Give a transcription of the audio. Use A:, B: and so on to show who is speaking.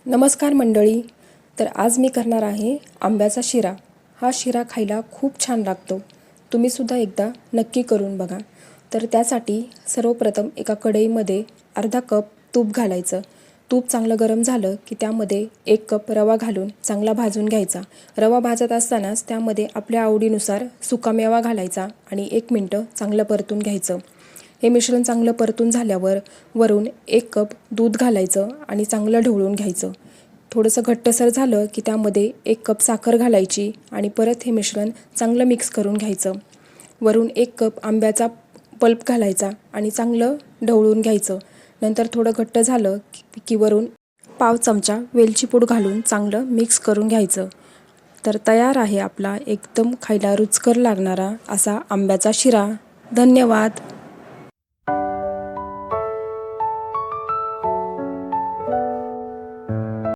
A: नमस्कार मंडळी. तर आज मी करणार आहे आंब्याचा शिरा. हा शिरा खायला खूप छान लागतो. तुम्हीसुद्धा एकदा नक्की करून बघा. तर त्यासाठी सर्वप्रथम एका कढईमध्ये अर्धा कप तूप घालायचं. तूप चांगलं गरम झालं की त्यामध्ये 1 कप रवा घालून चांगला भाजून घ्यायचा. रवा भाजत असतानाच त्यामध्ये आपल्या आवडीनुसार सुकामेवा घालायचा आणि 1 मिनटं चांगलं परतून घ्यायचं. हे मिश्रण चांगलं परतून झाल्यावर वरून 1 कप दूध घालायचं आणि चांगलं ढवळून घ्यायचं. थोडंसं घट्टसर झालं की त्यामध्ये 1 कप साखर घालायची आणि परत हे मिश्रण चांगलं मिक्स करून घ्यायचं. वरून 1 कप आंब्याचा पल्प घालायचा आणि चांगलं ढवळून घ्यायचं. नंतर थोडं घट्ट झालं की वरून पाव चमचा वेलची पूड घालून चांगलं मिक्स करून घ्यायचं. तर तयार आहे आपला एकदम खायला रुचकर लागणारा असा आंब्याचा शिरा. धन्यवाद.